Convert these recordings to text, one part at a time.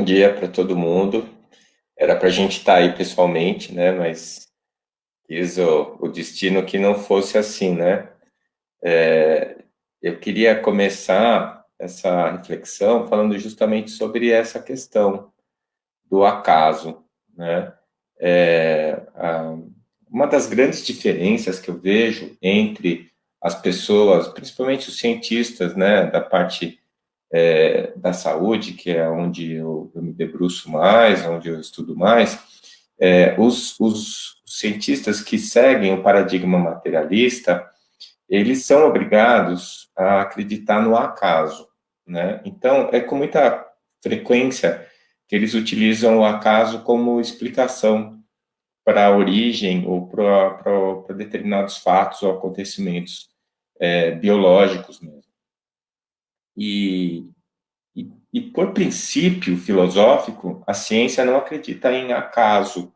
dia para todo mundo. Era para a gente estar aí pessoalmente, né? Mas quis o destino que não fosse assim, né? Eu queria começar essa reflexão falando justamente sobre essa questão do acaso, né? É, a- uma das grandes diferenças que eu vejo entre as pessoas, principalmente os cientistas, né, da parte da saúde, que é onde eu me debruço mais, onde eu estudo mais, os cientistas que seguem o paradigma materialista, eles são obrigados a acreditar no acaso, né? Então, é com muita frequência que eles utilizam o acaso como explicação para a origem ou para determinados fatos ou acontecimentos biológicos mesmo. E, e, por princípio filosófico, a ciência não acredita em acaso.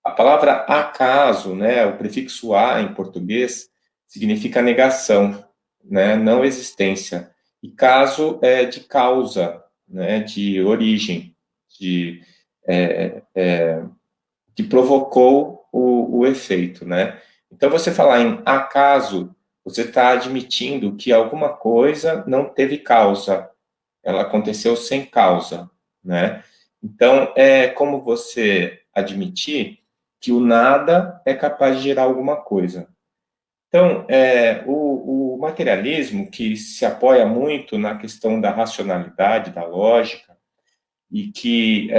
A palavra acaso, né, o prefixo a em português, significa negação, né, não existência. E caso é de causa, né, de origem, de, é, que provocou o efeito, né? Então, você falar em acaso, você está admitindo que alguma coisa não teve causa, ela aconteceu sem causa, né? Então, é como você admitir que o nada é capaz de gerar alguma coisa. Então, o materialismo, que se apoia muito na questão da racionalidade, da lógica, e que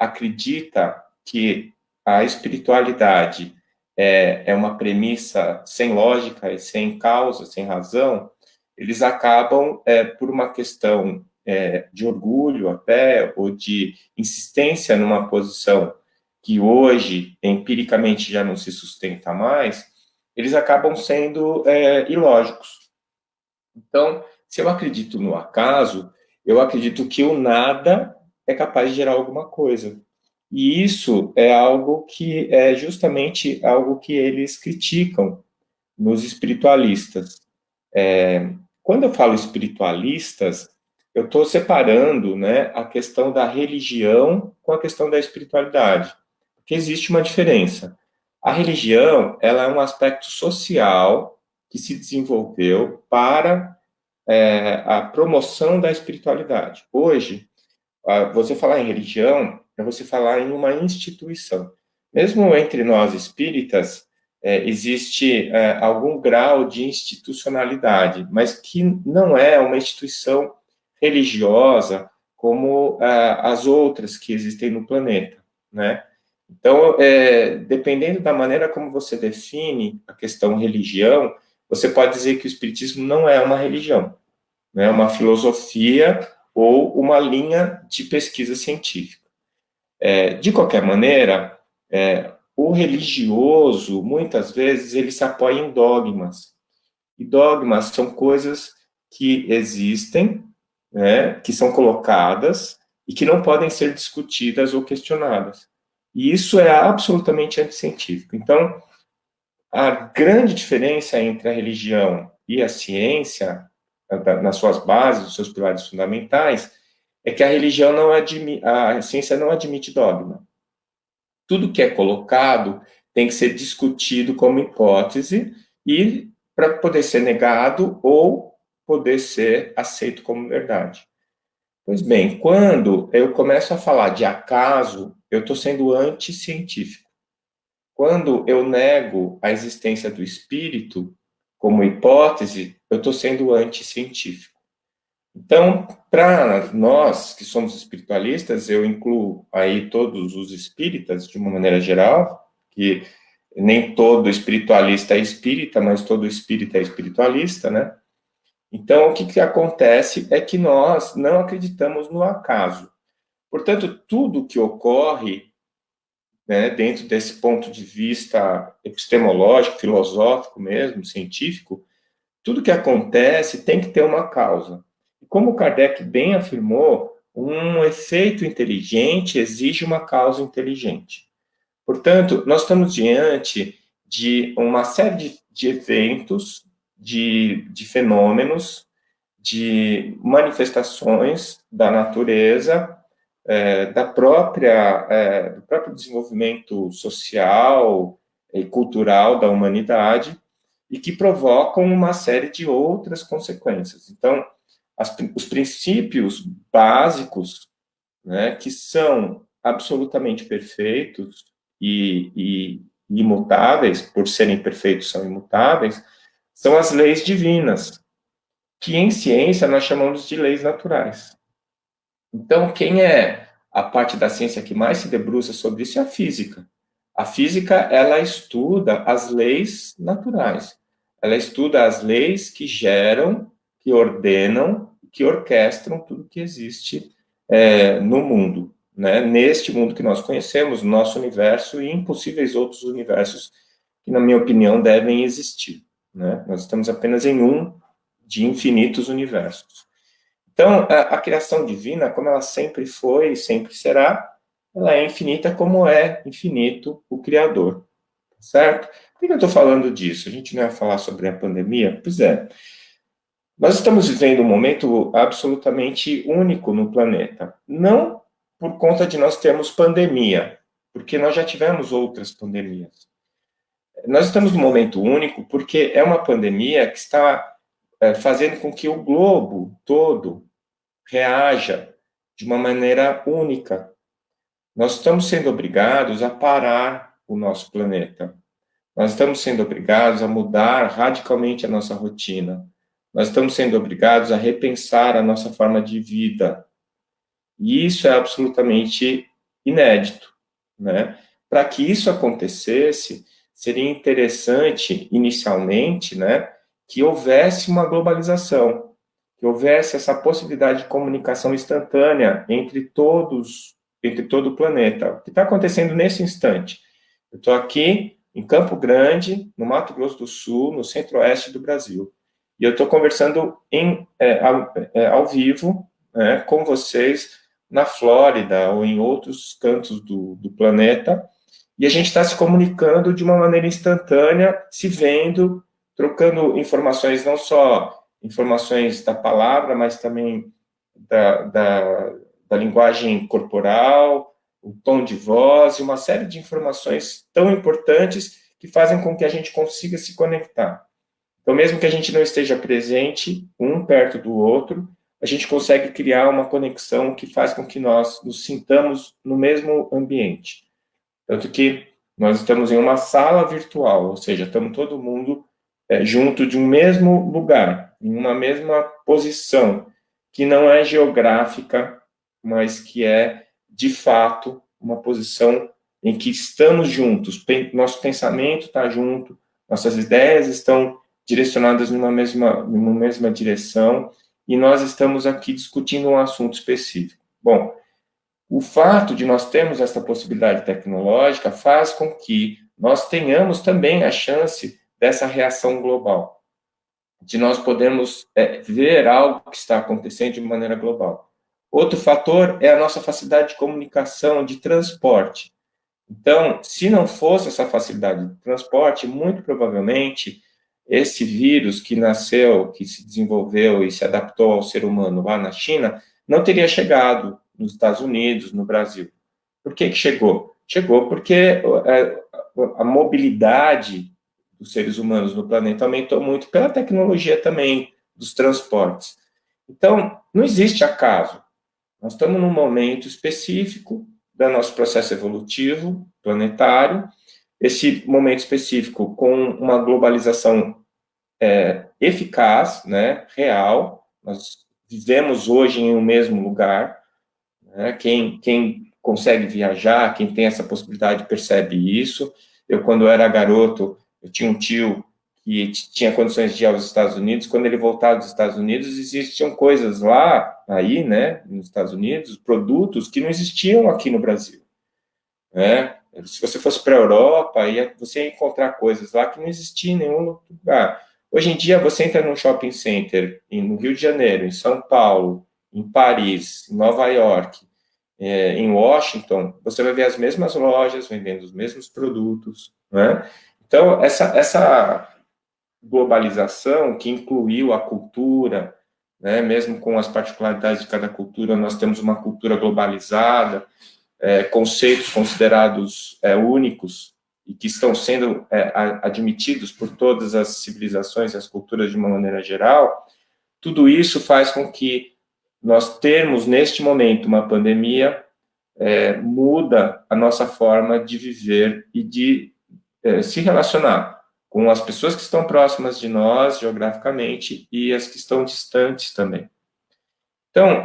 acredita que a espiritualidade é uma premissa sem lógica e sem causa, sem razão, eles acabam, por uma questão de orgulho até, ou de insistência numa posição que hoje, empiricamente, já não se sustenta mais, eles acabam sendo ilógicos. Então, se eu acredito no acaso, eu acredito que o nada é capaz de gerar alguma coisa. E isso é algo que é justamente algo que eles criticam nos espiritualistas. Quando eu falo espiritualistas, eu estou separando, né, a questão da religião com a questão da espiritualidade, porque existe uma diferença. A religião, ela é um aspecto social que se desenvolveu para a promoção da espiritualidade. Hoje, você falar em religião é você falar em uma instituição. Mesmo entre nós espíritas, existe algum grau de institucionalidade, mas que não é uma instituição religiosa como as outras que existem no planeta, né? Então, dependendo da maneira como você define a questão religião, você pode dizer que o espiritismo não é uma religião, né? É uma filosofia ou uma linha de pesquisa científica. De qualquer maneira, o religioso, muitas vezes, ele se apoia em dogmas. E dogmas são coisas que existem, né, que são colocadas e que não podem ser discutidas ou questionadas. E isso é absolutamente anticientífico. Então, a grande diferença entre a religião e a ciência, nas suas bases, os seus pilares fundamentais, é que a religião não admite, a ciência não admite dogma. Tudo que é colocado tem que ser discutido como hipótese e para poder ser negado ou poder ser aceito como verdade. Pois bem, quando eu começo a falar de acaso, eu estou sendo anticientífico. Quando eu nego a existência do espírito como hipótese, eu estou sendo anticientífico. Então, para nós que somos espiritualistas, eu incluo aí todos os espíritas, de uma maneira geral, que nem todo espiritualista é espírita, mas todo espírita é espiritualista, né? Então, o que, que acontece é que nós não acreditamos no acaso. Portanto, tudo que ocorre, né, dentro desse ponto de vista epistemológico, filosófico mesmo, científico, tudo que acontece tem que ter uma causa. E como Kardec bem afirmou, um efeito inteligente exige uma causa inteligente. Portanto, nós estamos diante de uma série de eventos, de fenômenos, de manifestações da natureza do próprio desenvolvimento social e cultural da humanidade e que provocam uma série de outras consequências. Então, os princípios básicos, né, que são absolutamente perfeitos e imutáveis, por serem perfeitos, são imutáveis, são as leis divinas, que em ciência nós chamamos de leis naturais. Então, quem é a parte da ciência que mais se debruça sobre isso é a física. A física, ela estuda as leis naturais. Ela estuda as leis que geram, que ordenam, que orquestram tudo que existe no mundo, né? Neste mundo que nós conhecemos, nosso universo e impossíveis outros universos que, na minha opinião, devem existir, né? Nós estamos apenas em um de infinitos universos. Então, a criação divina, como ela sempre foi e sempre será, ela é infinita como é infinito o Criador, certo? Por que eu estou falando disso? A gente não ia falar sobre a pandemia? Pois é. Nós estamos vivendo um momento absolutamente único no planeta. Não por conta de nós termos pandemia, porque nós já tivemos outras pandemias. Nós estamos num momento único porque é uma pandemia que está fazendo com que o globo todo reaja de uma maneira única. Nós estamos sendo obrigados a parar o nosso planeta. Nós estamos sendo obrigados a mudar radicalmente a nossa rotina. Nós estamos sendo obrigados a repensar a nossa forma de vida. E isso é absolutamente inédito, né? Para que isso acontecesse, seria interessante, inicialmente, né, que houvesse uma globalização, que houvesse essa possibilidade de comunicação instantânea entre todo o planeta. O que está acontecendo nesse instante? Eu estou aqui em Campo Grande, no Mato Grosso do Sul, no centro-oeste do Brasil, e eu estou conversando ao vivo, né, com vocês na Flórida ou em outros cantos do planeta, e a gente está se comunicando de uma maneira instantânea, se vendo, trocando informações, não só informações da palavra, mas também da linguagem corporal, o tom de voz, e uma série de informações tão importantes que fazem com que a gente consiga se conectar. Então, mesmo que a gente não esteja presente, um perto do outro, a gente consegue criar uma conexão que faz com que nós nos sintamos no mesmo ambiente. Tanto que nós estamos em uma sala virtual, ou seja, estamos todo mundo junto de um mesmo lugar, em uma mesma posição, que não é geográfica, mas que é, de fato, uma posição em que estamos juntos, nosso pensamento está junto, nossas ideias estão direcionadas numa mesma direção, e nós estamos aqui discutindo um assunto específico. Bom, o fato de nós termos essa possibilidade tecnológica faz com que nós tenhamos também a chance dessa reação global, de nós podermos ver algo que está acontecendo de maneira global. Outro fator é a nossa facilidade de comunicação, de transporte. Então, se não fosse essa facilidade de transporte, muito provavelmente esse vírus que nasceu, que se desenvolveu e se adaptou ao ser humano lá na China, não teria chegado nos Estados Unidos, no Brasil. Por que chegou? Chegou porque a mobilidade dos seres humanos no planeta aumentou muito pela tecnologia também dos transportes. Então, não existe acaso. Nós estamos num momento específico do nosso processo evolutivo planetário, esse momento específico com uma globalização eficaz, né, real. Nós vivemos hoje em um mesmo lugar, né? Quem consegue viajar, quem tem essa possibilidade percebe isso. Eu, quando era garoto, eu tinha um tio que tinha condições de ir aos Estados Unidos. Quando ele voltava dos Estados Unidos, existiam coisas lá, aí, né, nos Estados Unidos, produtos que não existiam aqui no Brasil, né? Se você fosse para a Europa, você ia encontrar coisas lá que não existiam em nenhum outro lugar. Hoje em dia, você entra num shopping center no Rio de Janeiro, em São Paulo, em Paris, em Nova York, em Washington, você vai ver as mesmas lojas vendendo os mesmos produtos, né? Então, essa globalização que incluiu a cultura, né? Mesmo com as particularidades de cada cultura, nós temos uma cultura globalizada, conceitos considerados únicos e que estão sendo admitidos por todas as civilizações e as culturas de uma maneira geral. Tudo isso faz com que nós termos, neste momento, uma pandemia, muda a nossa forma de viver e de se relacionar com as pessoas que estão próximas de nós, geograficamente, e as que estão distantes também. Então,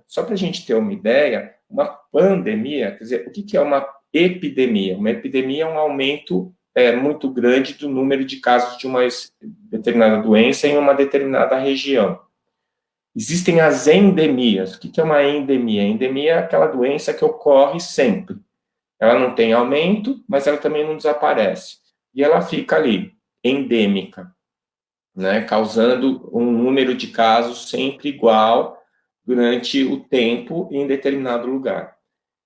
só para a gente ter uma ideia, uma pandemia, quer dizer, o que é uma epidemia? Uma epidemia é um aumento muito grande do número de casos de uma determinada doença em uma determinada região. Existem as endemias. O que é uma endemia? Endemia é aquela doença que ocorre sempre. Ela não tem aumento, mas ela também não desaparece. E ela fica ali, endêmica, né, causando um número de casos sempre igual durante o tempo em determinado lugar.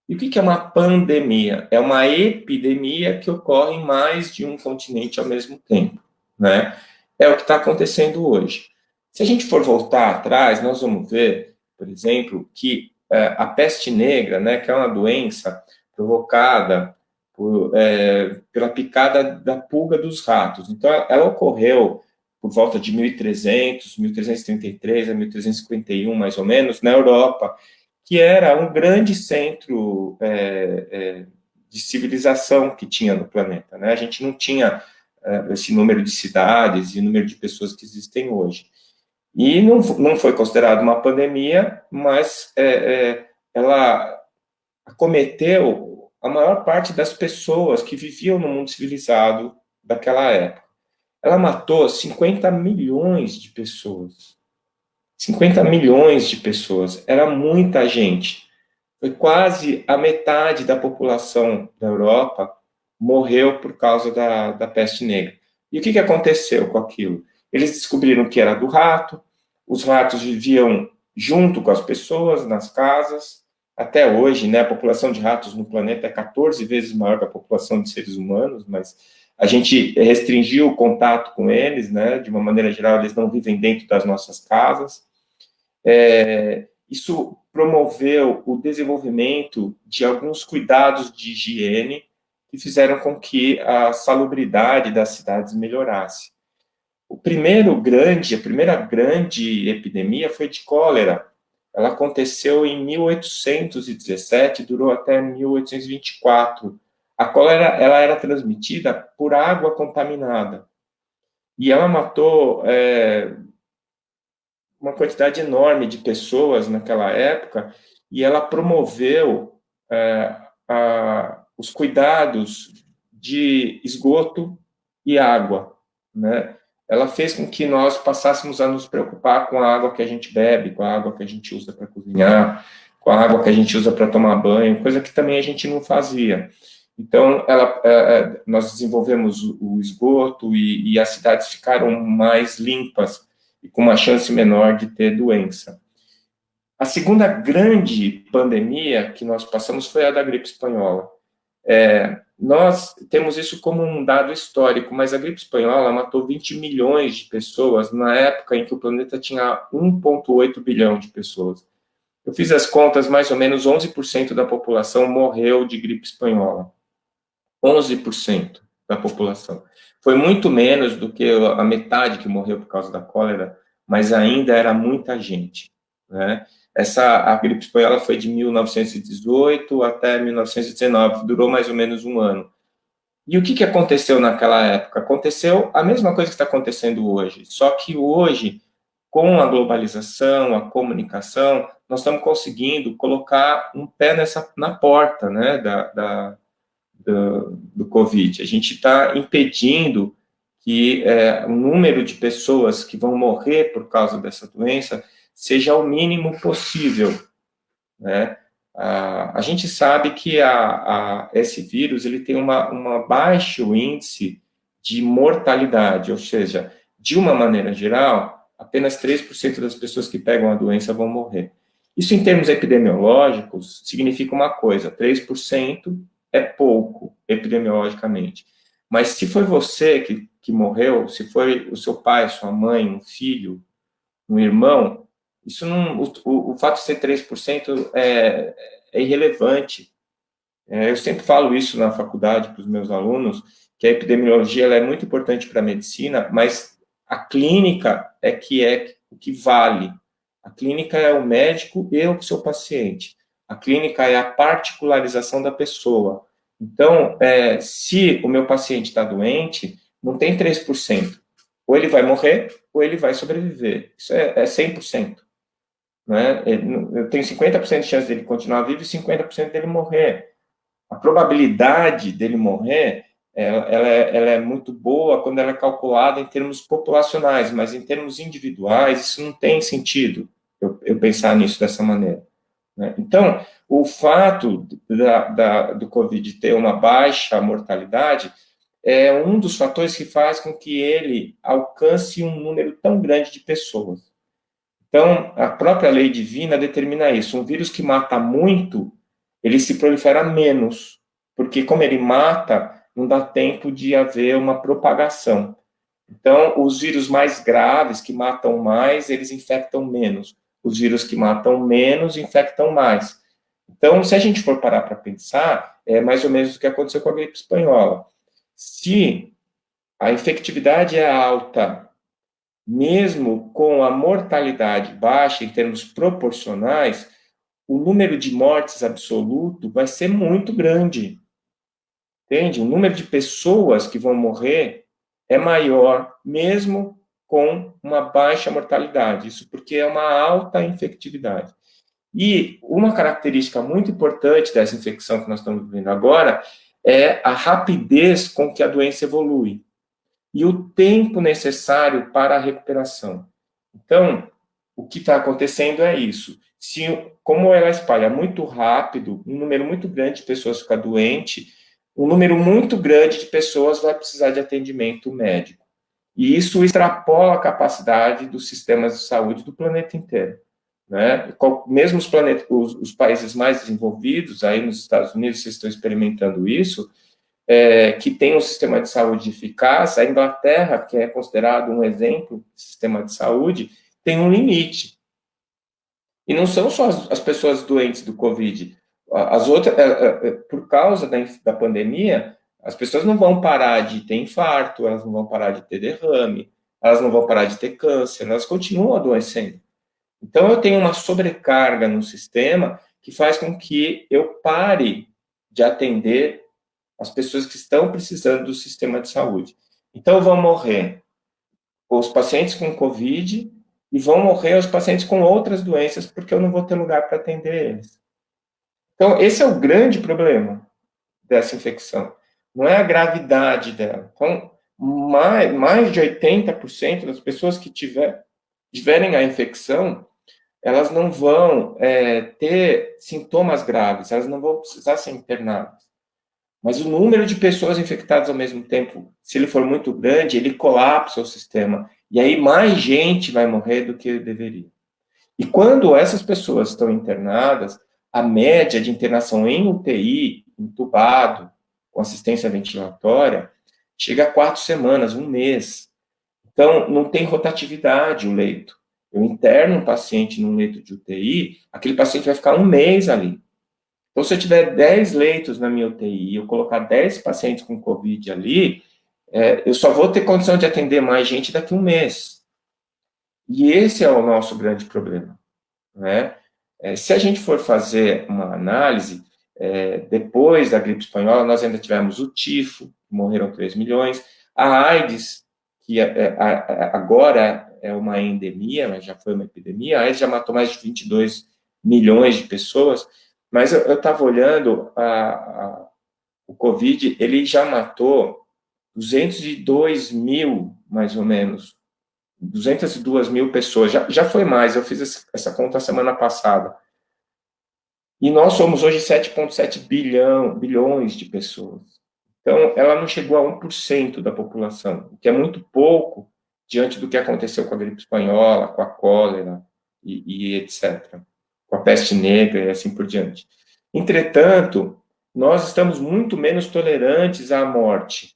E o que é uma pandemia? É uma epidemia que ocorre em mais de um continente ao mesmo tempo, né? É o que está acontecendo hoje. Se a gente for voltar atrás, nós vamos ver, por exemplo, que a peste negra, né, que é uma doença provocada pela picada da pulga dos ratos. Então, ela ocorreu por volta de 1300, 1333 a 1351, mais ou menos, na Europa, que era um grande centro de civilização que tinha no planeta, né? A gente não tinha esse número de cidades e número de pessoas que existem hoje. E não foi considerado uma pandemia, mas ela acometeu a maior parte das pessoas que viviam no mundo civilizado daquela época. Ela matou 50 milhões de pessoas. 50 milhões de pessoas. Era muita gente. Foi quase a metade da população da Europa morreu por causa da peste negra. E o que aconteceu com aquilo? Eles descobriram que era do rato, os ratos viviam junto com as pessoas nas casas. Até hoje, né, a população de ratos no planeta é 14 vezes maior que a população de seres humanos, mas a gente restringiu o contato com eles, né, de uma maneira geral, eles não vivem dentro das nossas casas. Isso promoveu o desenvolvimento de alguns cuidados de higiene que fizeram com que a salubridade das cidades melhorasse. A primeira grande epidemia foi de cólera. Ela aconteceu em 1817, durou até 1824. A cólera ela era transmitida por água contaminada. E ela matou uma quantidade enorme de pessoas naquela época, e ela promoveu os cuidados de esgoto e água, né? Ela fez com que nós passássemos a nos preocupar com a água que a gente bebe, com a água que a gente usa para cozinhar, com a água que a gente usa para tomar banho, coisa que também a gente não fazia. Então, nós desenvolvemos o esgoto e as cidades ficaram mais limpas e com uma chance menor de ter doença. A segunda grande pandemia que nós passamos foi a da gripe espanhola. Nós temos isso como um dado histórico, mas a gripe espanhola matou 20 milhões de pessoas na época em que o planeta tinha 1,8 bilhão de pessoas. Eu fiz as contas, mais ou menos 11% da população morreu de gripe espanhola. 11% da população. Foi muito menos do que a metade que morreu por causa da cólera, mas ainda era muita gente, né? A gripe espanhola foi de 1918 até 1919, durou mais ou menos um ano. E o que aconteceu naquela época? Aconteceu a mesma coisa que está acontecendo hoje, só que hoje, com a globalização, a comunicação, nós estamos conseguindo colocar um pé na porta, né, do Covid. A gente está impedindo que o número de pessoas que vão morrer por causa dessa doença seja o mínimo possível, né? A gente sabe que esse vírus ele tem uma baixo índice de mortalidade, ou seja, de uma maneira geral, apenas 3% das pessoas que pegam a doença vão morrer. Isso, em termos epidemiológicos, significa uma coisa: 3% é pouco, epidemiologicamente. Mas se foi você que morreu, se foi o seu pai, sua mãe, um filho, um irmão, Isso não, o fato de ser 3% é irrelevante. Eu sempre falo isso na faculdade para os meus alunos, que a epidemiologia ela é muito importante para a medicina, mas a clínica é o que vale. A clínica é o médico e o seu paciente. A clínica é a particularização da pessoa. Então, se o meu paciente está doente, não tem 3%. Ou ele vai morrer, ou ele vai sobreviver. Isso é 100%. Né? Eu tenho 50% de chance dele continuar vivo e 50% dele morrer. A probabilidade dele morrer, ela é muito boa quando ela é calculada em termos populacionais, mas em termos individuais, isso não tem sentido eu pensar nisso dessa maneira. Né? Então, o fato do Covid ter uma baixa mortalidade é um dos fatores que faz com que ele alcance um número tão grande de pessoas. Então, a própria lei divina determina isso. Um vírus que mata muito, ele se prolifera menos, porque como ele mata, não dá tempo de haver uma propagação. Então, os vírus mais graves, que matam mais, eles infectam menos. Os vírus que matam menos, infectam mais. Então, se a gente for parar para pensar, é mais ou menos o que aconteceu com a gripe espanhola. Se a infectividade é alta, mesmo com a mortalidade baixa em termos proporcionais, o número de mortes absoluto vai ser muito grande. Entende? O número de pessoas que vão morrer é maior, mesmo com uma baixa mortalidade. Isso porque é uma alta infectividade. E uma característica muito importante dessa infecção que nós estamos vivendo agora é a rapidez com que a doença evolui e o tempo necessário para a recuperação. Então, o que está acontecendo é isso. Como ela espalha muito rápido, um número muito grande de pessoas fica doente, um número muito grande de pessoas vai precisar de atendimento médico. E isso extrapola a capacidade dos sistemas de saúde do planeta inteiro. Né? Mesmo os países mais desenvolvidos, aí nos Estados Unidos, vocês estão experimentando isso, que tem um sistema de saúde eficaz, a Inglaterra, que é considerado um exemplo de sistema de saúde, tem um limite. E não são só as pessoas doentes do Covid. As outras, por causa da pandemia, as pessoas não vão parar de ter infarto, elas não vão parar de ter derrame, elas não vão parar de ter câncer, elas continuam adoecendo. Então, eu tenho uma sobrecarga no sistema que faz com que eu pare de atender as pessoas que estão precisando do sistema de saúde. Então, vão morrer os pacientes com Covid e vão morrer os pacientes com outras doenças, porque eu não vou ter lugar para atender eles. Então, esse é o grande problema dessa infecção. Não é a gravidade dela. Então, mais de 80% das pessoas que tiverem a infecção, elas não vão ter sintomas graves, elas não vão precisar ser internadas. Mas o número de pessoas infectadas ao mesmo tempo, se ele for muito grande, ele colapsa o sistema. E aí mais gente vai morrer do que deveria. E quando essas pessoas estão internadas, a média de internação em UTI, entubado, com assistência ventilatória, chega a 4 semanas, um mês. Então, não tem rotatividade o leito. Eu interno um paciente num leito de UTI, aquele paciente vai ficar um mês ali. Então, se eu tiver 10 leitos na minha UTI e eu colocar 10 pacientes com Covid ali, eu só vou ter condição de atender mais gente daqui a um mês. E esse é o nosso grande problema. Né? Se a gente for fazer uma análise, depois da gripe espanhola, nós ainda tivemos o tifo, morreram 3 milhões, a AIDS, que agora é uma endemia, mas já foi uma epidemia, a AIDS já matou mais de 22 milhões de pessoas, mas eu estava olhando, o Covid, ele já matou 202 mil, mais ou menos, 202 mil pessoas, já foi mais, eu fiz essa conta semana passada. E nós somos hoje 7,7 bilhões de pessoas. Então, ela não chegou a 1% da população, o que é muito pouco diante do que aconteceu com a gripe espanhola, com a cólera e etc., com a peste negra e assim por diante. Entretanto, nós estamos muito menos tolerantes à morte,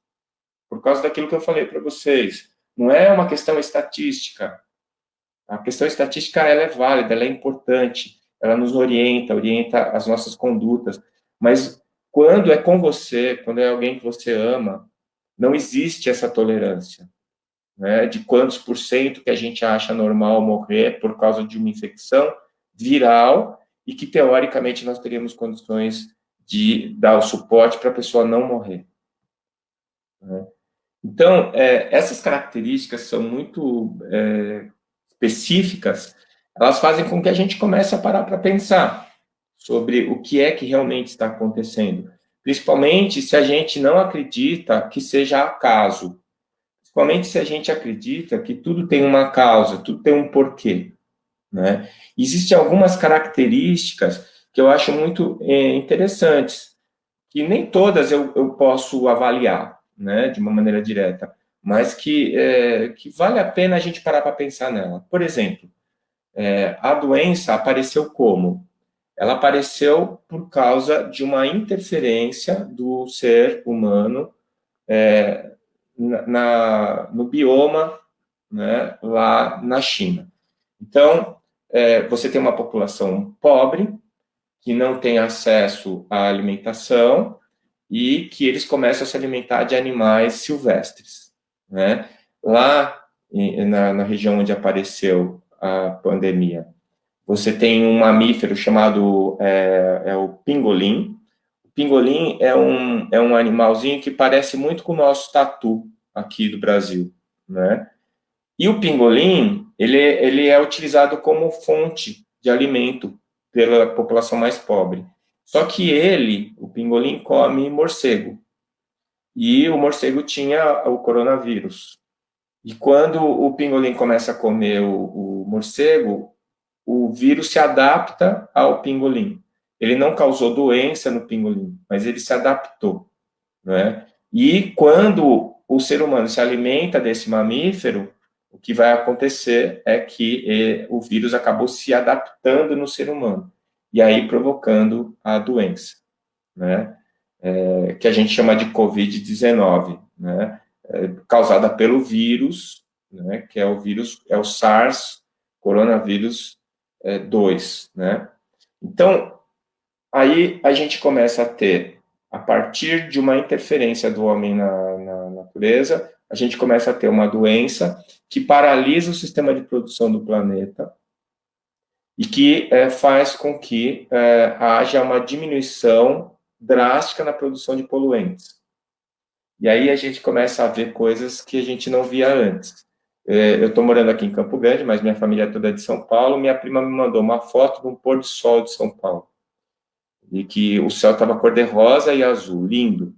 por causa daquilo que eu falei para vocês. Não é uma questão estatística. A questão estatística, ela é válida, ela é importante, ela nos orienta as nossas condutas, mas quando é com você, quando é alguém que você ama, não existe essa tolerância, né, de quantos por cento que a gente acha normal morrer por causa de uma infecção viral e que, teoricamente, nós teríamos condições de dar o suporte para a pessoa não morrer, né? Então, essas características são muito específicas, elas fazem com que a gente comece a parar para pensar sobre o que é que realmente está acontecendo, principalmente se a gente não acredita que seja acaso, principalmente se a gente acredita que tudo tem uma causa, tudo tem um porquê, né? Existem algumas características que eu acho muito interessantes, que nem todas eu posso avaliar, né, de uma maneira direta, mas que vale a pena a gente parar para pensar nela. Por exemplo, a doença apareceu como? Ela apareceu por causa de uma interferência do ser humano no bioma, né, lá na China. Então, você tem uma população pobre, que não tem acesso à alimentação e que eles começam a se alimentar de animais silvestres, né? Lá na região onde apareceu a pandemia, você tem um mamífero chamado o pingolim. O pingolim é um animalzinho que parece muito com o nosso tatu aqui do Brasil, né? E o pingolim, ele é utilizado como fonte de alimento pela população mais pobre. Só que ele, o pingolim, come morcego. E o morcego tinha o coronavírus. E quando o pingolim começa a comer o morcego, o vírus se adapta ao pingolim. Ele não causou doença no pingolim, mas ele se adaptou, né? E quando o ser humano se alimenta desse mamífero, o que vai acontecer é que o vírus acabou se adaptando no ser humano, e aí provocando a doença, né? Que a gente chama de Covid-19, né? Causada pelo vírus, né? Que é o vírus, é o SARS, coronavírus 2, né? Então, aí a gente começa a ter, a partir de uma interferência do homem na natureza, a gente começa a ter uma doença que paralisa o sistema de produção do planeta e que faz com que haja uma diminuição drástica na produção de poluentes. E aí a gente começa a ver coisas que a gente não via antes. Eu estou morando aqui em Campo Grande, mas minha família é toda de São Paulo. Minha prima me mandou uma foto de um pôr do sol de São Paulo, e que o céu estava cor-de-rosa e azul, lindo.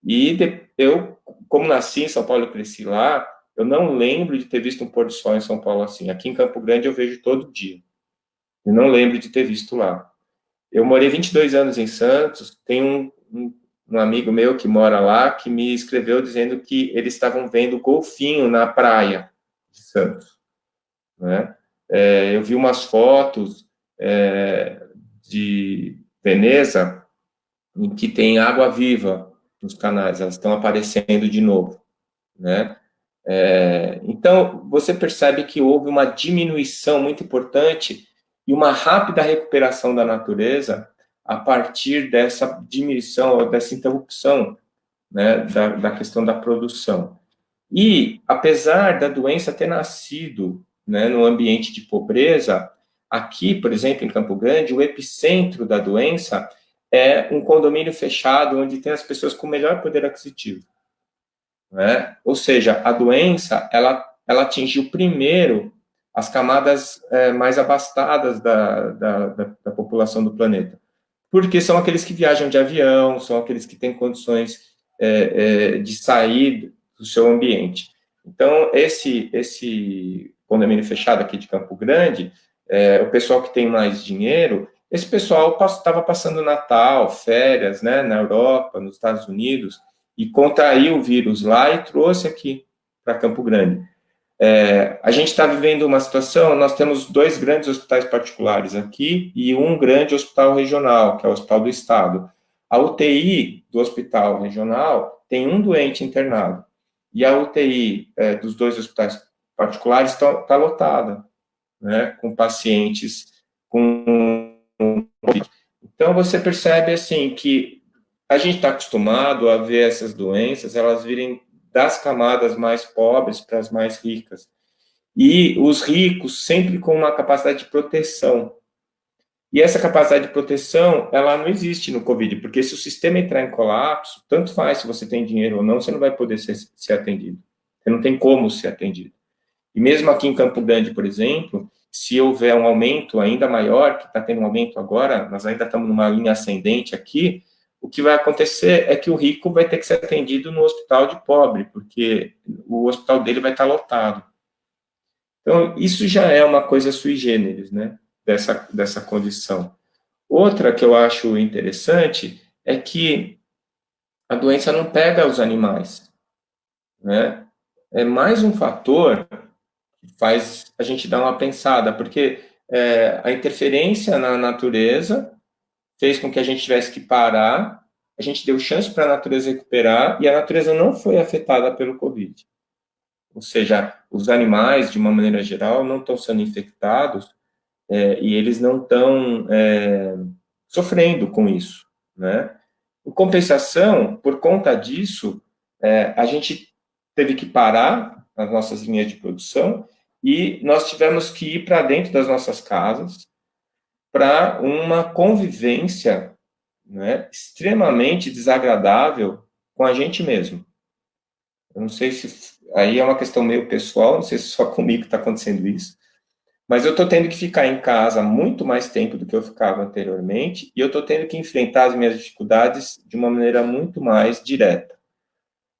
E eu, como nasci em São Paulo e cresci lá, eu não lembro de ter visto um pôr do sol em São Paulo assim. Aqui em Campo Grande eu vejo todo dia. Eu não lembro de ter visto lá. Eu morei 22 anos em Santos, tem um amigo meu que mora lá que me escreveu dizendo que eles estavam vendo golfinho na praia de Santos, né? Eu vi umas fotos de Veneza em que tem água viva nos canais, elas estão aparecendo de novo, né? Então, você percebe que houve uma diminuição muito importante e uma rápida recuperação da natureza a partir dessa diminuição, dessa interrupção, né, da questão da produção. E, apesar da doença ter nascido, né, no ambiente de pobreza, aqui, por exemplo, em Campo Grande, o epicentro da doença é um condomínio fechado onde tem as pessoas com melhor poder aquisitivo, né? Ou seja, a doença, ela atingiu primeiro as camadas mais abastadas da população do planeta, porque são aqueles que viajam de avião, são aqueles que têm condições de sair do seu ambiente. Então, esse condomínio fechado aqui de Campo Grande, o pessoal que tem mais dinheiro, esse pessoal estava passando Natal, férias, né, na Europa, nos Estados Unidos, e contraiu o vírus lá e trouxe aqui para Campo Grande. A gente está vivendo uma situação, nós temos 2 grandes hospitais particulares aqui e um grande hospital regional, que é o Hospital do Estado. A UTI do hospital regional tem um doente internado, e a UTI dos 2 hospitais particulares está lotada. né, com pacientes com Covid. Então, você percebe, assim, que a gente está acostumado a ver essas doenças, elas virem das camadas mais pobres para as mais ricas. E os ricos sempre com uma capacidade de proteção. E essa capacidade de proteção, ela não existe no Covid, porque se o sistema entrar em colapso, tanto faz se você tem dinheiro ou não, você não vai poder ser atendido. Você não tem como ser atendido. E mesmo aqui em Campo Grande, por exemplo, se houver um aumento ainda maior, que está tendo um aumento agora, nós ainda estamos numa linha ascendente aqui, o que vai acontecer é que o rico vai ter que ser atendido no hospital de pobre, porque o hospital dele vai estar lotado. Então, isso já é uma coisa sui generis, né, dessa condição. Outra que eu acho interessante é que a doença não pega os animais, né? É mais um fator que faz a gente dar uma pensada, porque a interferência na natureza fez com que a gente tivesse que parar, a gente deu chance para a natureza recuperar e a natureza não foi afetada pelo Covid. Ou seja, os animais, de uma maneira geral, não estão sendo infectados e eles não estão sofrendo com isso, né? Em compensação, por conta disso, a gente teve que parar as nossas linhas de produção e nós tivemos que ir para dentro das nossas casas para uma convivência, né, extremamente desagradável com a gente mesmo. Eu não sei se aí é uma questão meio pessoal, não sei se só comigo está acontecendo isso, mas eu estou tendo que ficar em casa muito mais tempo do que eu ficava anteriormente, e eu estou tendo que enfrentar as minhas dificuldades de uma maneira muito mais direta.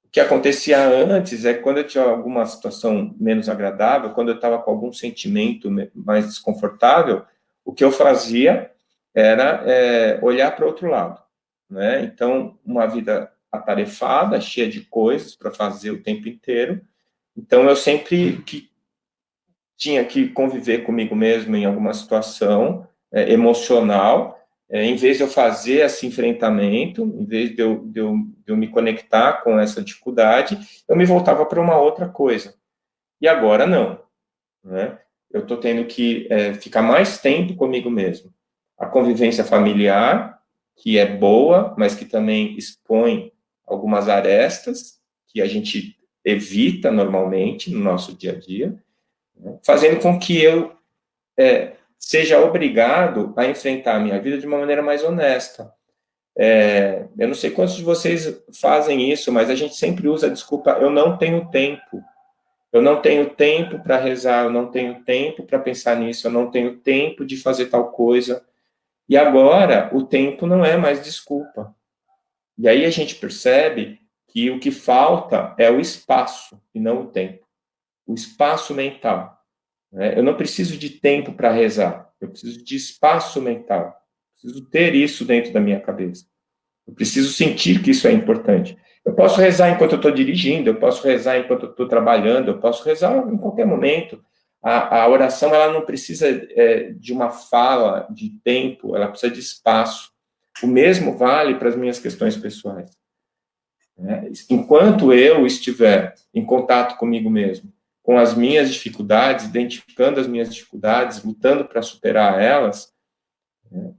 O que acontecia antes é que quando eu tinha alguma situação menos agradável, quando eu estava com algum sentimento mais desconfortável, o que eu fazia era olhar para o outro lado, né? Então, uma vida atarefada, cheia de coisas para fazer o tempo inteiro. Então, eu sempre tinha que conviver comigo mesmo em alguma situação emocional, em vez de eu fazer esse enfrentamento, em vez de eu me conectar com essa dificuldade, eu me voltava para uma outra coisa. E agora não, né? Eu estou tendo que ficar mais tempo comigo mesmo. A convivência familiar, que é boa, mas que também expõe algumas arestas que a gente evita normalmente no nosso dia a dia, fazendo com que eu seja obrigado a enfrentar a minha vida de uma maneira mais honesta. Eu não sei quantos de vocês fazem isso, mas a gente sempre usa a desculpa, eu não tenho tempo. Eu não tenho tempo para rezar, eu não tenho tempo para pensar nisso, eu não tenho tempo de fazer tal coisa. E agora, o tempo não é mais desculpa. E aí a gente percebe que o que falta é o espaço e não o tempo. O espaço mental. Eu não preciso de tempo para rezar, eu preciso de espaço mental. Preciso ter isso dentro da minha cabeça. Eu preciso sentir que isso é importante. Eu posso rezar enquanto eu estou dirigindo, eu posso rezar enquanto eu estou trabalhando, eu posso rezar em qualquer momento. A oração, ela não precisa de uma fala, de tempo, ela precisa de espaço. O mesmo vale para as minhas questões pessoais. Enquanto eu estiver em contato comigo mesmo, com as minhas dificuldades, identificando as minhas dificuldades, lutando para superar elas,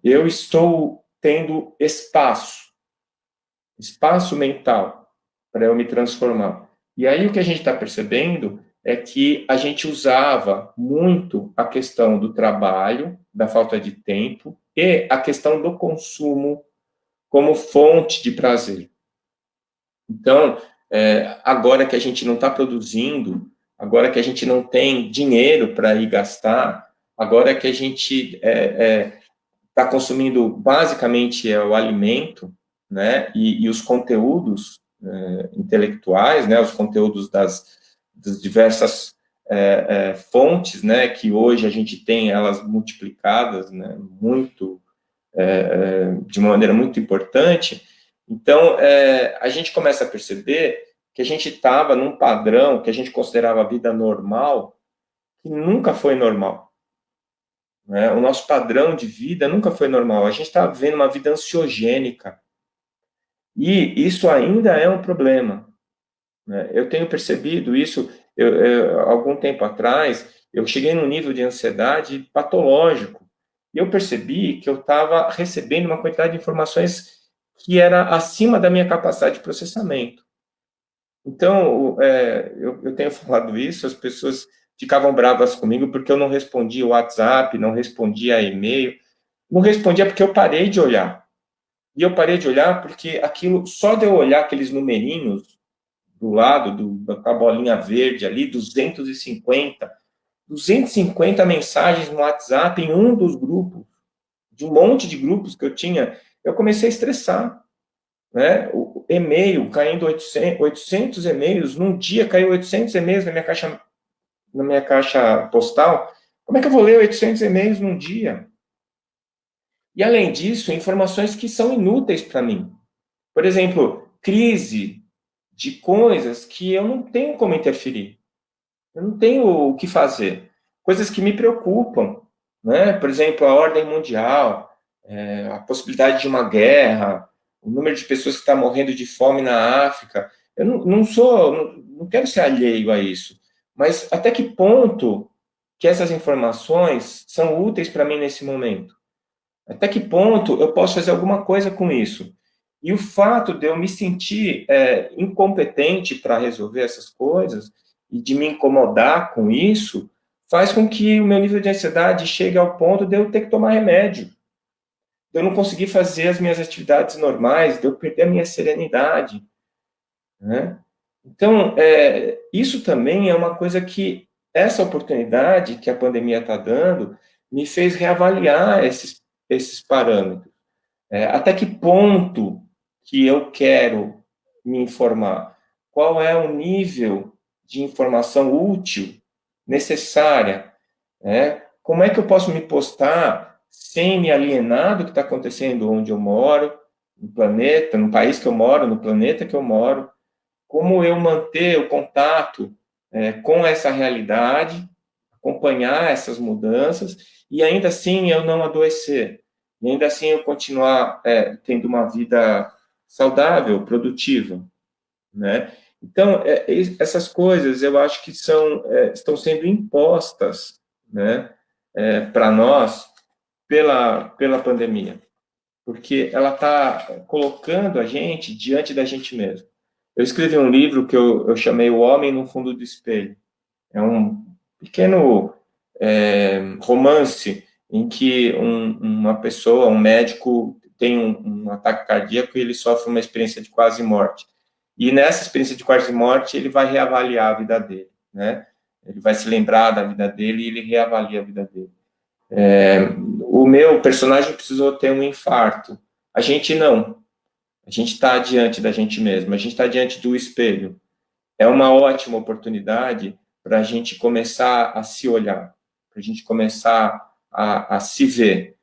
eu estou tendo espaço mental para eu me transformar. E aí o que a gente está percebendo é que a gente usava muito a questão do trabalho, da falta de tempo e a questão do consumo como fonte de prazer. Então, agora que a gente não está produzindo, agora que a gente não tem dinheiro para ir gastar, agora que a gente está consumindo basicamente o alimento, né, e os conteúdos intelectuais, né, os conteúdos das diversas fontes, né, que hoje a gente tem elas multiplicadas, né, muito, de uma maneira muito importante. Então, a gente começa a perceber que a gente estava num padrão que a gente considerava a vida normal, que nunca foi normal. Né? O nosso padrão de vida nunca foi normal. A gente está vivendo uma vida ansiogênica. E isso ainda é um problema. Né? Eu tenho percebido isso. Algum tempo atrás, eu cheguei num nível de ansiedade patológico, e eu percebi que eu estava recebendo uma quantidade de informações que era acima da minha capacidade de processamento. Então, eu tenho falado isso, as pessoas ficavam bravas comigo porque eu não respondia o WhatsApp, não respondia e-mail, não respondia porque eu parei de olhar. E eu parei de olhar porque aquilo, só de eu olhar aqueles numerinhos do lado, da bolinha verde ali, 250 mensagens no WhatsApp em um dos grupos, de um monte de grupos que eu tinha, eu comecei a estressar, né? O e-mail caindo 800 e-mails, num dia caiu 800 e-mails na minha caixa postal. Como é que eu vou ler 800 e-mails num dia? E além disso, informações que são inúteis para mim. Por exemplo, crise de coisas que eu não tenho como interferir. Eu não tenho o que fazer. Coisas que me preocupam, né? Por exemplo, a ordem mundial, a possibilidade de uma guerra, o número de pessoas que estão morrendo de fome na África. Eu não quero ser alheio a isso. Mas até que ponto que essas informações são úteis para mim nesse momento? Até que ponto eu posso fazer alguma coisa com isso? E o fato de eu me sentir incompetente para resolver essas coisas e de me incomodar com isso faz com que o meu nível de ansiedade chegue ao ponto de eu ter que tomar remédio, de eu não conseguir fazer as minhas atividades normais, de eu perder a minha serenidade, né? Então, isso também é uma coisa que essa oportunidade que a pandemia está dando me fez reavaliar esses parâmetros. Até que ponto que eu quero me informar? Qual é o nível de informação útil, necessária? Como é que eu posso me postar sem me alienar do que está acontecendo onde eu moro, no planeta, no país que eu moro, no planeta que eu moro? Como eu manter o contato com essa realidade, acompanhar essas mudanças e ainda assim eu não adoecer, e ainda assim eu continuar tendo uma vida saudável, produtiva, né? Então, essas coisas eu acho que estão sendo impostas, né, para nós pela pandemia, porque ela está colocando a gente diante da gente mesmo. Eu escrevi um livro que eu chamei O Homem no Fundo do Espelho. É um pequeno romance em que uma pessoa, um médico, tem um ataque cardíaco e ele sofre uma experiência de quase morte. E nessa experiência de quase morte, ele vai reavaliar a vida dele, né? Ele vai se lembrar da vida dele e ele reavalia a vida dele. O meu personagem precisou ter um infarto. A gente não. A gente está diante da gente mesmo, a gente está diante do espelho. É uma ótima oportunidade para a gente começar a se olhar, para a gente começar a se ver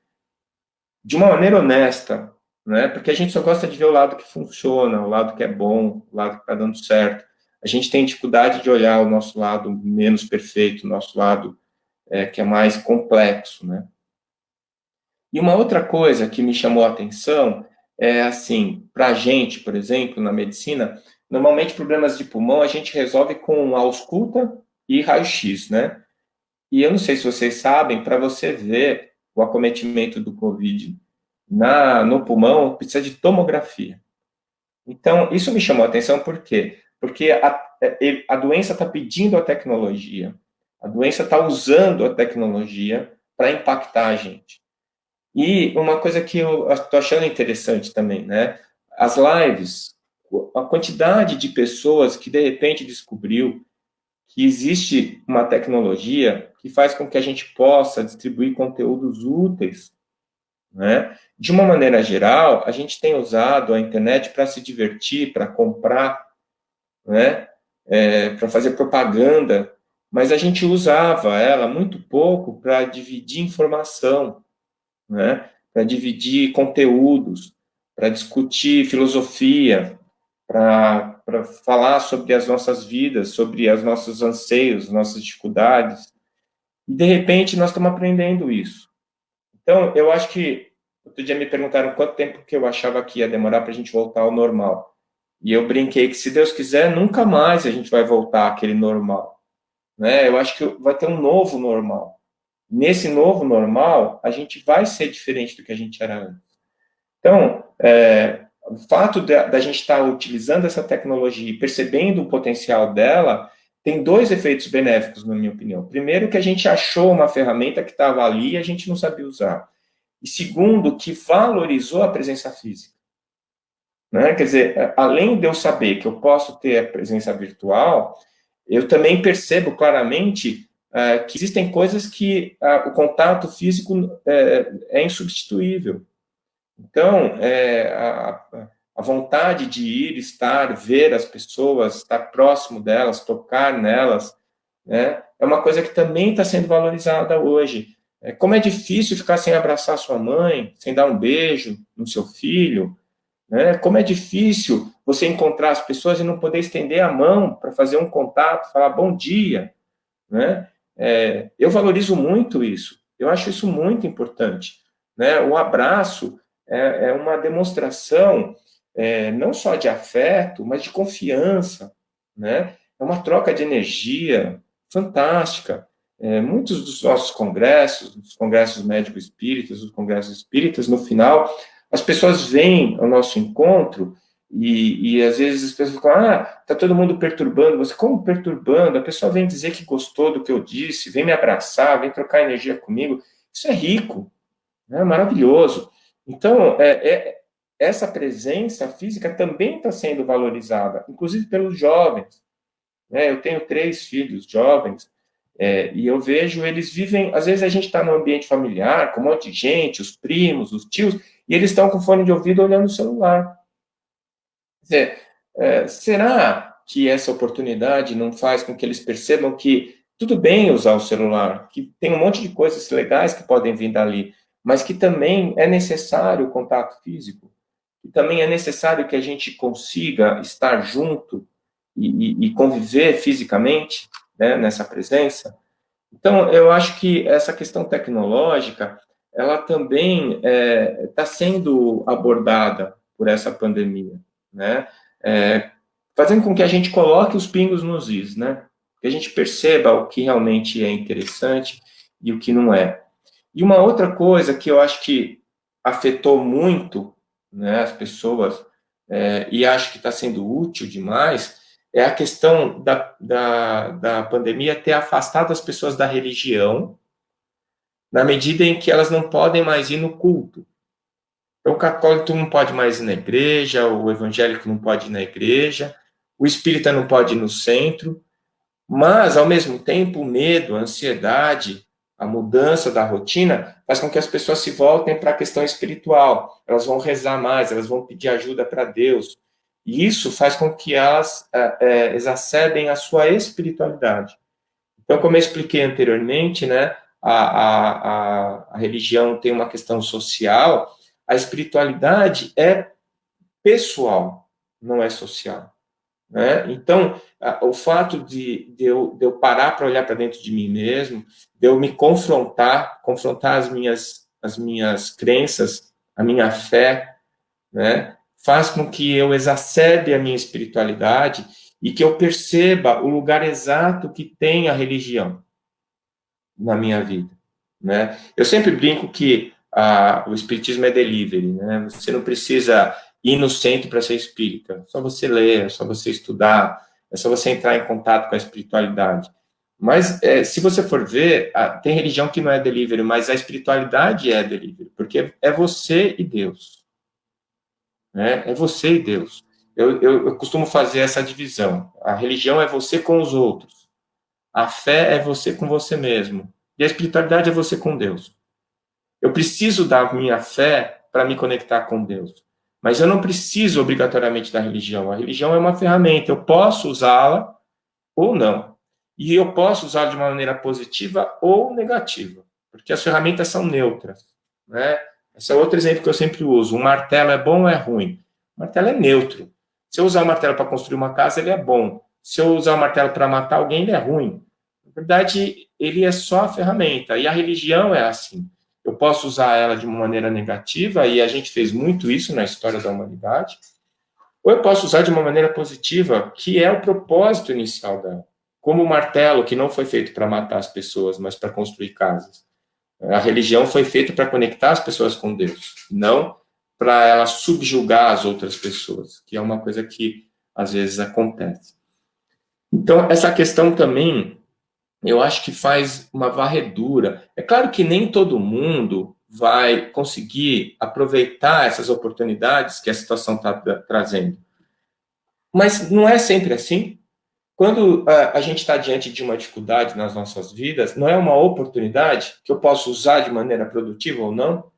de uma maneira honesta, né? Porque a gente só gosta de ver o lado que funciona, o lado que é bom, o lado que está dando certo. A gente tem dificuldade de olhar o nosso lado menos perfeito, o nosso lado que é mais complexo, né? E uma outra coisa que me chamou a atenção é assim, para a gente, por exemplo, na medicina, normalmente problemas de pulmão a gente resolve com ausculta e raio-x, né? E eu não sei se vocês sabem, para você ver o acometimento do COVID no pulmão, precisa de tomografia. Então, isso me chamou a atenção por quê? Porque a doença está pedindo a tecnologia, a doença está usando a tecnologia para impactar a gente. E uma coisa que eu estou achando interessante também, né? As lives, a quantidade de pessoas que de repente descobriu que existe uma tecnologia que faz com que a gente possa distribuir conteúdos úteis, né? De uma maneira geral, a gente tem usado a internet para se divertir, para comprar, né? Para fazer propaganda, mas a gente usava ela muito pouco para dividir informação, né? Para dividir conteúdos, para discutir filosofia, para falar sobre as nossas vidas, sobre os nossos anseios, nossas dificuldades. E, de repente, nós estamos aprendendo isso. Então, eu acho que, outro dia me perguntaram quanto tempo que eu achava que ia demorar para a gente voltar ao normal. E eu brinquei que, se Deus quiser, nunca mais a gente vai voltar àquele normal. né? Eu acho que vai ter um novo normal. Nesse novo normal, a gente vai ser diferente do que a gente era antes. Então, o fato da gente estar utilizando essa tecnologia e percebendo o potencial dela tem dois efeitos benéficos, na minha opinião. Primeiro, que a gente achou uma ferramenta que estava ali e a gente não sabia usar. E segundo, que valorizou a presença física. Né? Quer dizer, além de eu saber que eu posso ter a presença virtual, eu também percebo claramente que existem coisas que o contato físico é insubstituível. Então, a vontade de ir, estar, ver as pessoas, estar próximo delas, tocar nelas, né, é uma coisa que também está sendo valorizada hoje. Como é difícil ficar sem abraçar sua mãe, sem dar um beijo no seu filho, né? Como é difícil você encontrar as pessoas e não poder estender a mão para fazer um contato, falar bom dia, né? Eu valorizo muito isso. Eu acho isso muito importante, né? O abraço é uma demonstração não só de afeto, mas de confiança, né? É uma troca de energia fantástica. Muitos dos nossos congressos, dos congressos médico-espíritas, dos congressos espíritas, no final, as pessoas vêm ao nosso encontro e às vezes as pessoas ficam, tá todo mundo perturbando você. Como perturbando? A pessoa vem dizer que gostou do que eu disse, vem me abraçar, vem trocar energia comigo. Isso é rico, né? Maravilhoso. Então, essa presença física também está sendo valorizada, inclusive pelos jovens, né? Eu tenho 3 filhos jovens, e eu vejo eles vivem, às vezes a gente está no ambiente familiar, com um monte de gente, os primos, os tios, e eles estão com fone de ouvido olhando o celular. Quer dizer, será que essa oportunidade não faz com que eles percebam que tudo bem usar o celular, que tem um monte de coisas legais que podem vir dali, mas que também é necessário o contato físico, que também é necessário que a gente consiga estar junto e conviver fisicamente, né, nessa presença? Então, eu acho que essa questão tecnológica, ela também está sendo abordada por essa pandemia, né? Fazendo com que a gente coloque os pingos nos is, né? Que a gente perceba o que realmente é interessante e o que não é. E uma outra coisa que eu acho que afetou muito, né, as pessoas, e acho que está sendo útil demais, é a questão da pandemia ter afastado as pessoas da religião, na medida em que elas não podem mais ir no culto. Então, o católico não pode mais ir na igreja, o evangélico não pode ir na igreja, o espírita não pode ir no centro, mas, ao mesmo tempo, o medo, a ansiedade, a mudança da rotina faz com que as pessoas se voltem para a questão espiritual. Elas vão rezar mais, elas vão pedir ajuda para Deus. E isso faz com que elas exacerbem a sua espiritualidade. Então, como eu expliquei anteriormente, né, a religião tem uma questão social, a espiritualidade é pessoal, não é social. Né? Então, o fato de eu parar para olhar para dentro de mim mesmo, de eu me confrontar as minhas crenças, a minha fé, né, faz com que eu exacerbe a minha espiritualidade e que eu perceba o lugar exato que tem a religião na minha vida. Né? Eu sempre brinco que o espiritismo é delivery, né? Você não precisa ir no centro para ser espírita, é só você ler, é só você estudar, é só você entrar em contato com a espiritualidade. Mas, se você for ver, tem religião que não é delivery, mas a espiritualidade é delivery, porque é você e Deus. Né? É você e Deus. Eu costumo fazer essa divisão. A religião é você com os outros. A fé é você com você mesmo. E a espiritualidade é você com Deus. Eu preciso da minha fé para me conectar com Deus. Mas eu não preciso obrigatoriamente da religião. A religião é uma ferramenta. Eu posso usá-la ou não. E eu posso usá-la de uma maneira positiva ou negativa. Porque as ferramentas são neutras. Né? Esse é outro exemplo que eu sempre uso. Um martelo é bom ou é ruim? O martelo é neutro. Se eu usar o martelo para construir uma casa, ele é bom. Se eu usar o martelo para matar alguém, ele é ruim. Na verdade, ele é só a ferramenta. E a religião é assim. Eu posso usar ela de uma maneira negativa, e a gente fez muito isso na história da humanidade, ou eu posso usar de uma maneira positiva, que é o propósito inicial dela. como o martelo, que não foi feito para matar as pessoas, mas para construir casas. A religião foi feita para conectar as pessoas com Deus, não para ela subjugar as outras pessoas, que é uma coisa que às vezes acontece. Então, essa questão também, eu acho que faz uma varredura. É claro que nem todo mundo vai conseguir aproveitar essas oportunidades que a situação está trazendo. Mas não é sempre assim. Quando a gente está diante de uma dificuldade nas nossas vidas, não é uma oportunidade que eu posso usar de maneira produtiva ou não?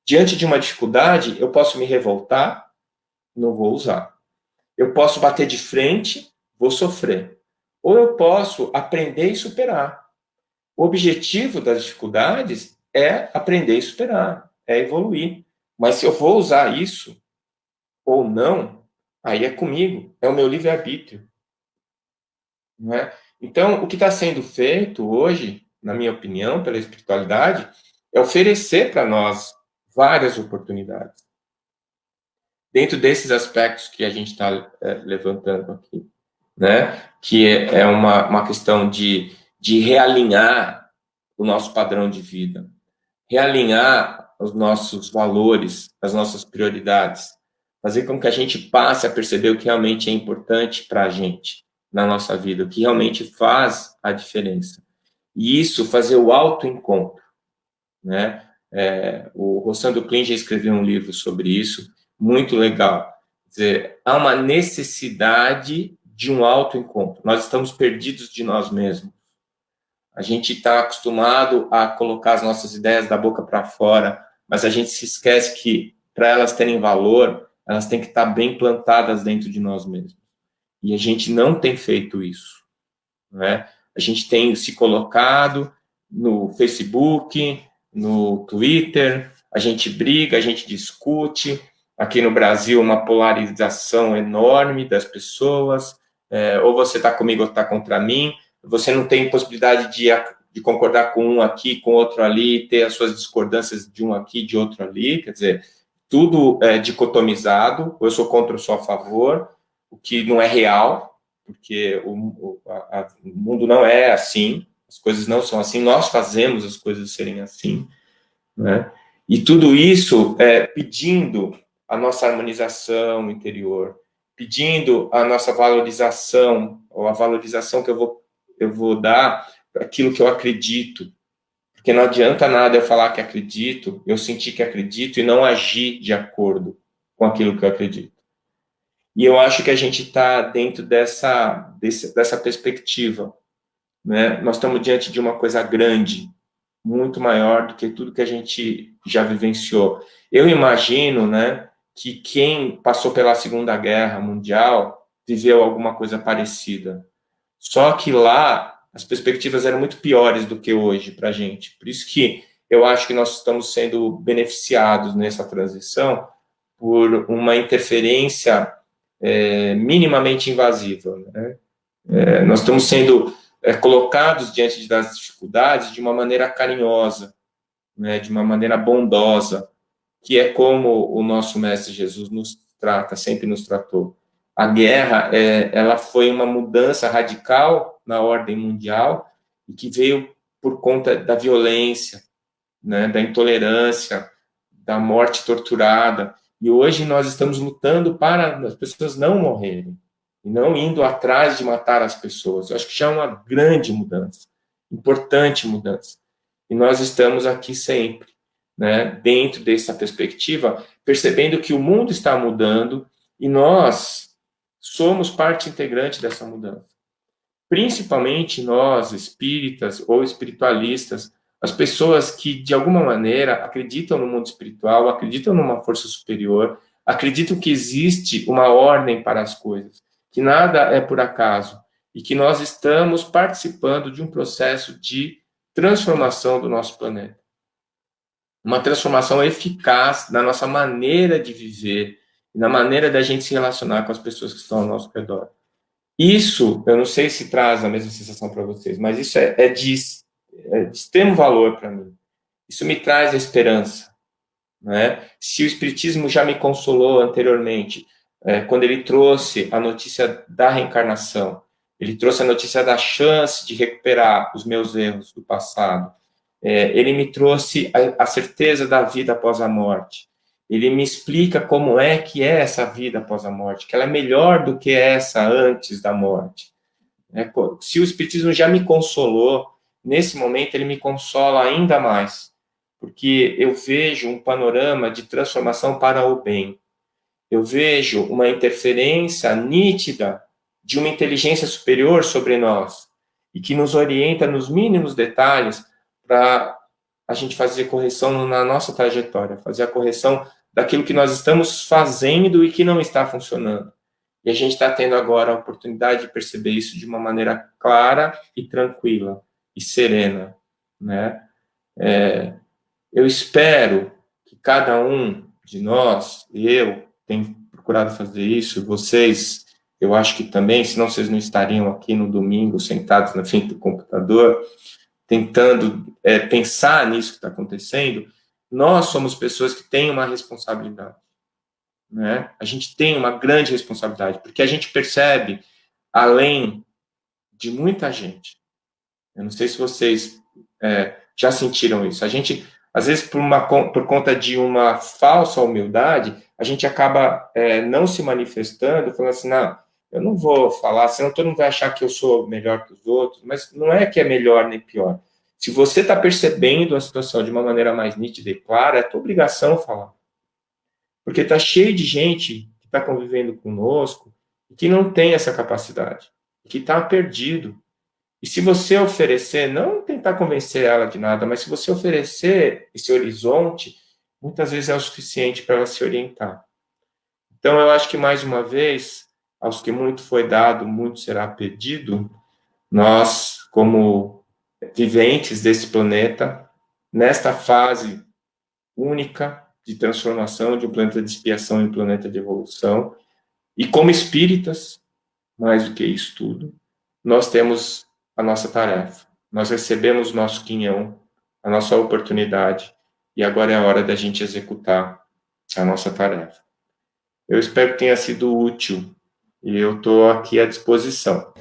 Diante de uma dificuldade, eu posso me revoltar, não vou usar. Eu posso bater de frente, vou sofrer. Ou eu posso aprender e superar. O objetivo das dificuldades é aprender e superar, é evoluir. Mas se eu vou usar isso ou não, aí é comigo, é o meu livre-arbítrio. Não é? Então, o que está sendo feito hoje, na minha opinião, pela espiritualidade, é oferecer para nós várias oportunidades. Dentro desses aspectos que a gente está levantando aqui, né? Que é uma questão de realinhar o nosso padrão de vida, realinhar os nossos valores, as nossas prioridades, fazer com que a gente passe a perceber o que realmente é importante para a gente na nossa vida, o que realmente faz a diferença. E isso fazer o autoencontro, né? O Rossandro Klein já escreveu um livro sobre isso, muito legal. Quer dizer, há uma necessidade de um autoencontro. Nós estamos perdidos de nós mesmos. A gente está acostumado a colocar as nossas ideias da boca para fora, mas a gente se esquece que, para elas terem valor, elas têm que estar bem plantadas dentro de nós mesmos. E a gente não tem feito isso. Né? A gente tem se colocado no Facebook, no Twitter, a gente briga, a gente discute. Aqui no Brasil, uma polarização enorme das pessoas. Ou você está comigo ou está contra mim. Você não tem possibilidade de concordar com um aqui, com outro ali, ter as suas discordâncias de um aqui, de outro ali. Quer dizer, tudo é dicotomizado. Ou eu sou contra ou sou a favor, o que não é real, porque o mundo não é assim, as coisas não são assim, nós fazemos as coisas serem assim, né? E tudo isso pedindo a nossa harmonização interior, pedindo a nossa valorização, ou a valorização que eu vou dar para aquilo que eu acredito, porque não adianta nada eu falar que acredito, eu sentir que acredito e não agir de acordo com aquilo que eu acredito. E eu acho que a gente está dentro dessa perspectiva, né? Nós estamos diante de uma coisa grande, muito maior do que tudo que a gente já vivenciou. Eu imagino, né, que quem passou pela Segunda Guerra Mundial viveu alguma coisa parecida. Só que lá as perspectivas eram muito piores do que hoje para a gente. Por isso que eu acho que nós estamos sendo beneficiados nessa transição por uma interferência minimamente invasiva. Né? Nós estamos sendo colocados diante das dificuldades de uma maneira carinhosa, né? De uma maneira bondosa, que é como o nosso Mestre Jesus nos trata, sempre nos tratou. A guerra, ela foi uma mudança radical na ordem mundial e que veio por conta da violência, né? Da intolerância, da morte torturada. E hoje nós estamos lutando para as pessoas não morrerem, e não indo atrás de matar as pessoas. Eu acho que já é uma grande mudança, importante mudança. E nós estamos aqui sempre, né, dentro dessa perspectiva, percebendo que o mundo está mudando e nós somos parte integrante dessa mudança. Principalmente nós, espíritas ou espiritualistas, as pessoas que, de alguma maneira, acreditam no mundo espiritual, acreditam numa força superior, acreditam que existe uma ordem para as coisas, que nada é por acaso, e que nós estamos participando de um processo de transformação do nosso planeta. Uma transformação eficaz na nossa maneira de viver, na maneira da gente se relacionar com as pessoas que estão ao nosso redor. Isso, eu não sei se traz a mesma sensação para vocês, mas isso é de extremo valor para mim. Isso me traz a esperança. Né? Se o Espiritismo já me consolou anteriormente, quando ele trouxe a notícia da reencarnação, ele trouxe a notícia da chance de recuperar os meus erros do passado, ele me trouxe a certeza da vida após a morte, ele me explica como é que é essa vida após a morte, que ela é melhor do que essa antes da morte. Se o Espiritismo já me consolou, nesse momento ele me consola ainda mais, porque eu vejo um panorama de transformação para o bem. Eu vejo uma interferência nítida de uma inteligência superior sobre nós e que nos orienta nos mínimos detalhes para a gente fazer correção na nossa trajetória, fazer a correção daquilo que nós estamos fazendo e que não está funcionando. E a gente está tendo agora a oportunidade de perceber isso de uma maneira clara e tranquila e serena, né? Eu espero que cada um de nós, eu tenho procurado fazer isso, vocês, eu acho que também, senão vocês não estariam aqui no domingo sentados na frente do computador, tentando pensar nisso que está acontecendo. Nós somos pessoas que têm uma responsabilidade, né? A gente tem uma grande responsabilidade, porque a gente percebe além de muita gente. Eu não sei se vocês já sentiram isso. A gente, às vezes, por conta de uma falsa humildade, a gente acaba não se manifestando, falando assim, não, eu não vou falar, senão todo mundo vai achar que eu sou melhor que os outros, mas não é que é melhor nem pior. Se você está percebendo a situação de uma maneira mais nítida e clara, é tua obrigação falar. Porque está cheio de gente que está convivendo conosco e que não tem essa capacidade, que está perdido. E se você oferecer, não tentar convencer ela de nada, mas se você oferecer esse horizonte, muitas vezes é o suficiente para ela se orientar. Então, eu acho que, mais uma vez, aos que muito foi dado, muito será pedido, nós, como viventes desse planeta, nesta fase única de transformação de um planeta de expiação em um planeta de evolução, e como espíritas, mais do que isso tudo, nós temos a nossa tarefa. Nós recebemos o nosso quinhão, a nossa oportunidade, e agora é a hora da gente executar a nossa tarefa. Eu espero que tenha sido útil, e eu estou aqui à disposição.